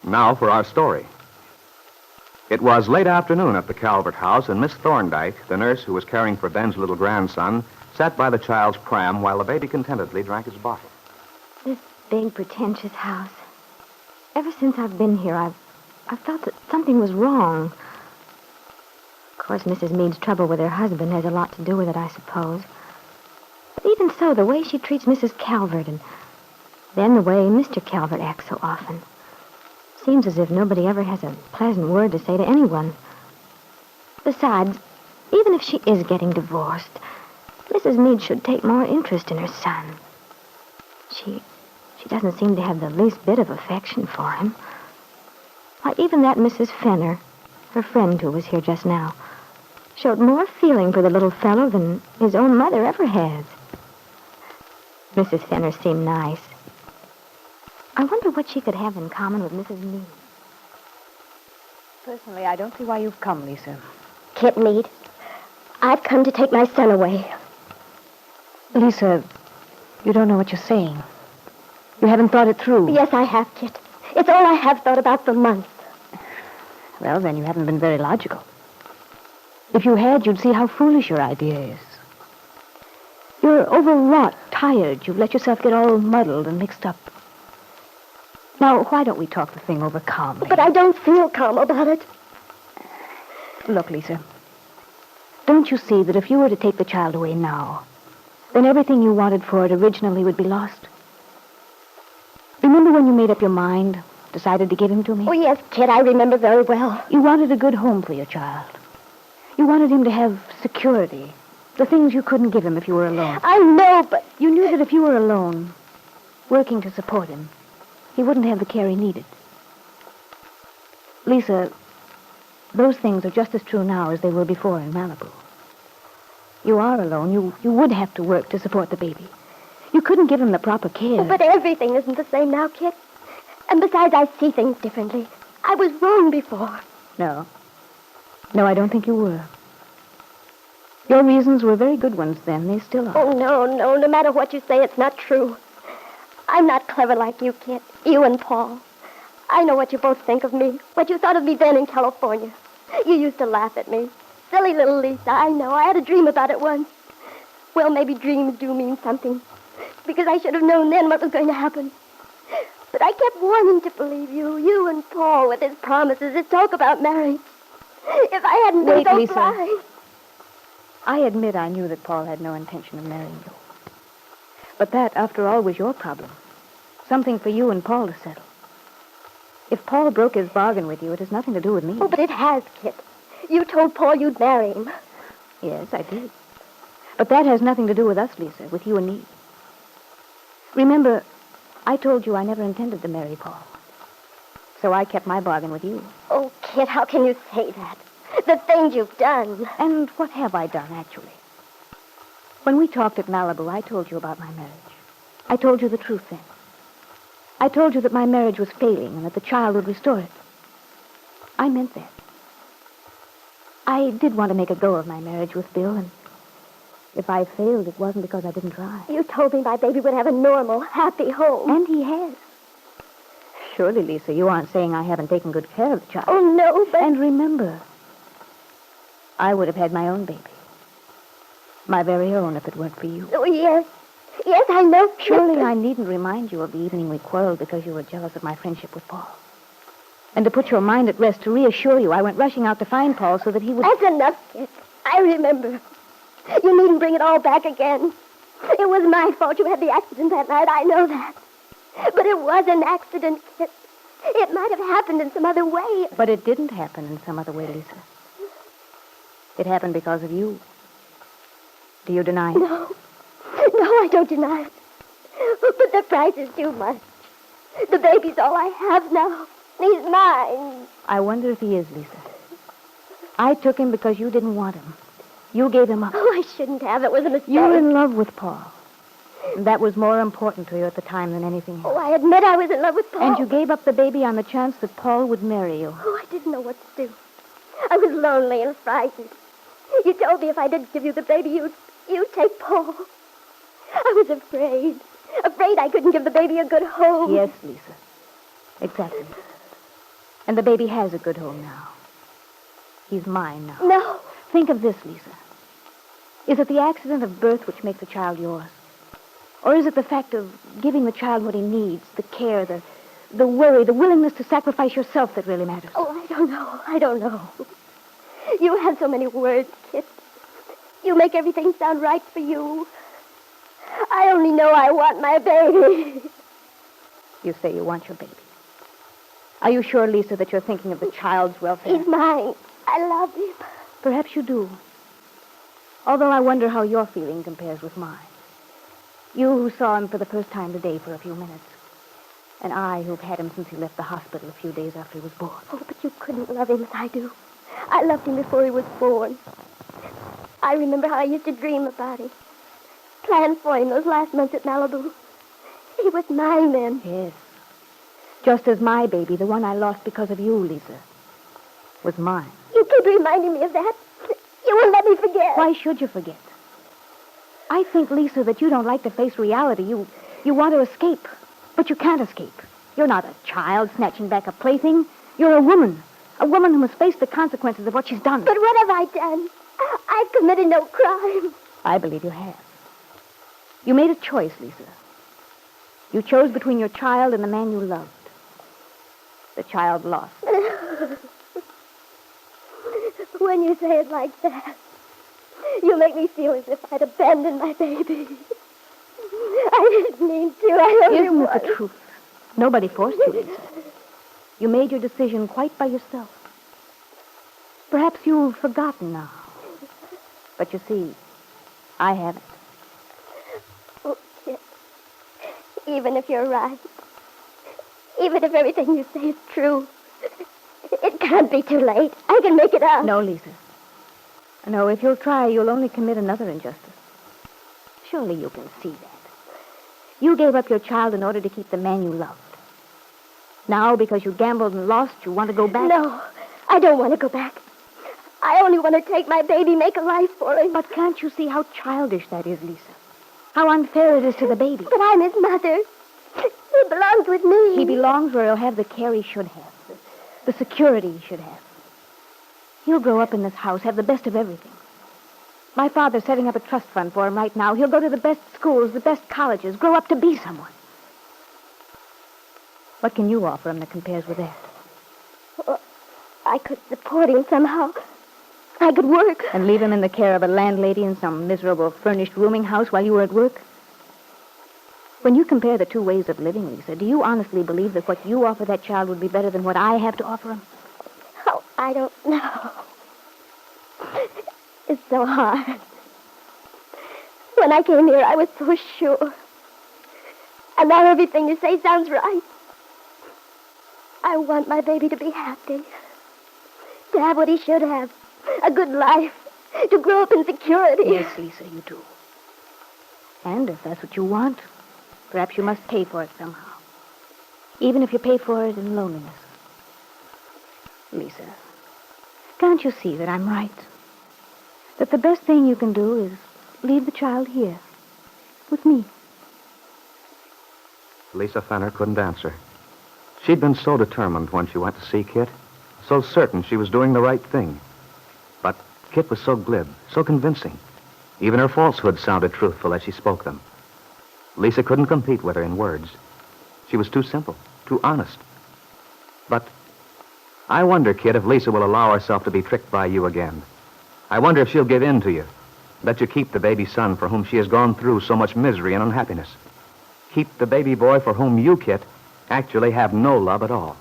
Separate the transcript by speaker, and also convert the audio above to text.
Speaker 1: Now for our story. It was late afternoon at the Calvert house, and Miss Thorndyke, the nurse who was caring for Ben's little grandson, sat by the child's pram while the baby contentedly drank his bottle.
Speaker 2: This big, pretentious house. Ever since I've been here, I've felt that something was wrong. Of course, Mrs. Meade's trouble with her husband has a lot to do with it, I suppose. But even so, the way she treats Mrs. Calvert and then the way Mr. Calvert acts so often. Seems as if nobody ever has a pleasant word to say to anyone. Besides, even if she is getting divorced, Mrs. Meade should take more interest in her son. She doesn't seem to have the least bit of affection for him. Why, even that Mrs. Fenner, her friend who was here just now, showed more feeling for the little fellow than his own mother ever has. Mrs. Fenner seemed nice. I wonder what she could have in common with Mrs. Meade.
Speaker 3: Personally, I don't see why you've come, Lisa.
Speaker 4: Kitt Meade, I've come to take my son away.
Speaker 3: Lisa, you don't know what you're saying. You haven't thought it through.
Speaker 4: Yes, I have, Kitt. It's all I have thought about for months.
Speaker 3: Well, then you haven't been very logical. If you had, you'd see how foolish your idea is. You're overwrought, tired. You've let yourself get all muddled and mixed up. Now, why don't we talk the thing over calmly?
Speaker 4: But I don't feel calm about it.
Speaker 3: Look, Lisa, don't you see that if you were to take the child away now, then everything you wanted for it originally would be lost? Remember when you made up your mind, decided to give him to me?
Speaker 4: Oh, yes, Kitt, I remember very well.
Speaker 3: You wanted a good home for your child. You wanted him to have security, the things you couldn't give him if you were alone.
Speaker 4: I know, but...
Speaker 3: You knew that if you were alone, working to support him, he wouldn't have the care he needed. Lisa, those things are just as true now as they were before in Malibu. You are alone. You would have to work to support the baby. You couldn't give him the proper care.
Speaker 4: But everything isn't the same now, Kitt. And besides, I see things differently. I was wrong before.
Speaker 3: No, I don't think you were. Your reasons were very good ones then. They still are.
Speaker 4: Oh, no. No matter what you say, it's not true. I'm not clever like you, Kitt. You and Paul. I know what you both think of me. What you thought of me then in California. You used to laugh at me. Silly little Lisa, I know. I had a dream about it once. Well, maybe dreams do mean something. Because I should have known then what was going to happen. But I kept wanting to believe you and Paul with his promises, his talk about marriage. If I hadn't been so
Speaker 3: Lisa.
Speaker 4: blind.
Speaker 3: I admit I knew that Paul had no intention of marrying you. But that, after all, was your problem. Something for you and Paul to settle. If Paul broke his bargain with you, it has nothing to do with me.
Speaker 4: Oh, but it has, Kitt. You told Paul you'd marry him.
Speaker 3: Yes, I did. But that has nothing to do with us, Lisa, with you and me. Remember, I told you I never intended to marry Paul. So I kept my bargain with you.
Speaker 4: Oh, Kitt, how can you say that? The things you've done.
Speaker 3: And what have I done, actually? When we talked at Malibu, I told you about my marriage. I told you the truth then. I told you that my marriage was failing and that the child would restore it. I meant that. I did want to make a go of my marriage with Bill, and if I failed, it wasn't because I didn't try.
Speaker 4: You told me my baby would have a normal, happy home.
Speaker 3: And he has. Surely, Lisa, you aren't saying I haven't taken good care of the child.
Speaker 4: Oh, no, but...
Speaker 3: And remember, I would have had my own baby. My very own, if it weren't for you.
Speaker 4: Oh, yes. Yes, I know, Kitt.
Speaker 3: Surely I needn't remind you of the evening we quarreled because you were jealous of my friendship with Paul. And to put your mind at rest, to reassure you, I went rushing out to find Paul so that he would...
Speaker 4: That's enough, Kitt. I remember. You needn't bring it all back again. It was my fault you had the accident that night. I know that. But it was an accident, Kitt. It might have happened in some other way.
Speaker 3: But it didn't happen in some other way, Lisa. It happened because of you. Do you deny it?
Speaker 4: No, I don't deny it. But the price is too much. The baby's all I have now. He's mine.
Speaker 3: I wonder if he is, Lisa. I took him because you didn't want him. You gave him up.
Speaker 4: Oh, I shouldn't have. It was a mistake.
Speaker 3: You were in love with Paul. And that was more important to you at the time than anything else.
Speaker 4: Oh, I admit I was in love with Paul.
Speaker 3: And you gave up the baby on the chance that Paul would marry you.
Speaker 4: Oh, I didn't know what to do. I was lonely and frightened. You told me if I didn't give you the baby, you'd take Paul. I was afraid. Afraid I couldn't give the baby a good home.
Speaker 3: Yes, Lisa. Exactly. And the baby has a good home now. He's mine now.
Speaker 4: No.
Speaker 3: Think of this, Lisa. Is it the accident of birth which makes the child yours? Or is it the fact of giving the child what he needs, the care, the worry, the willingness to sacrifice yourself that really matters?
Speaker 4: Oh, I don't know. You have so many words, Kitt. You make everything sound right for you. I only know I want my baby.
Speaker 3: You say you want your baby. Are you sure, Lisa, that you're thinking of the child's welfare?
Speaker 4: He's mine. I love him.
Speaker 3: Perhaps you do. Although I wonder how your feeling compares with mine. You who saw him for the first time today for a few minutes. And I who've had him since he left the hospital a few days after he was born.
Speaker 4: Oh, but you couldn't love him as I do. I loved him before he was born. I remember how I used to dream about him. Plan for him those last months at Malibu. He was mine then.
Speaker 3: Yes. Just as my baby, the one I lost because of you, Lisa, was mine.
Speaker 4: You keep reminding me of that. You won't let me forget.
Speaker 3: Why should you forget? I think, Lisa, that you don't like to face reality. You want to escape, but you can't escape. You're not a child snatching back a plaything. You're a woman who must face the consequences of what she's done.
Speaker 4: But what have I done? I've committed no crime.
Speaker 3: I believe you have. You made a choice, Lisa. You chose between your child and the man you loved. The child lost.
Speaker 4: When you say it like that, you make me feel as if I'd abandoned my baby. I didn't mean to. I only
Speaker 3: Isn't it
Speaker 4: was.
Speaker 3: the truth? Nobody forced you, Lisa. You made your decision quite by yourself. Perhaps you've forgotten now. But you see, I haven't.
Speaker 4: Oh, Kitt, even if you're right, even if everything you say is true, it can't be too late. I can make it up.
Speaker 3: No, Lisa. No, if you'll try, you'll only commit another injustice. Surely you can see that. You gave up your child in order to keep the man you loved. Now, because you gambled and lost, you want to go back?
Speaker 4: No, I don't want to go back. I only want to take my baby, make a life for him.
Speaker 3: But can't you see how childish that is, Lisa? How unfair it is to the baby.
Speaker 4: But I'm his mother. He belongs with me.
Speaker 3: He belongs where he'll have the care he should have, the security he should have. He'll grow up in this house, have the best of everything. My father's setting up a trust fund for him right now. He'll go to the best schools, the best colleges, grow up to be someone. What can you offer him that compares with that?
Speaker 4: Well, I could support him somehow. I could work.
Speaker 3: And leave him in the care of a landlady in some miserable furnished rooming house while you were at work? When you compare the two ways of living, Lisa, do you honestly believe that what you offer that child would be better than what I have to offer him?
Speaker 4: Oh, I don't know. It's so hard. When I came here, I was so sure. And now everything you say sounds right. I want my baby to be happy. To have what he should have. A good life. To grow up in security.
Speaker 3: Yes, Lisa, you do. And if that's what you want, perhaps you must pay for it somehow. Even if you pay for it in loneliness. Lisa, can't you see that I'm right? That the best thing you can do is leave the child here. With me.
Speaker 1: Lisa Fenner couldn't answer. She'd been so determined when she went to see Kitt, so certain she was doing the right thing. But Kitt was so glib, so convincing. Even her falsehoods sounded truthful as she spoke them. Lisa couldn't compete with her in words. She was too simple, too honest. But I wonder, Kitt, if Lisa will allow herself to be tricked by you again. I wonder if she'll give in to you. Let you keep the baby son for whom she has gone through so much misery and unhappiness. Keep the baby boy for whom you, Kitt, actually have no love at all.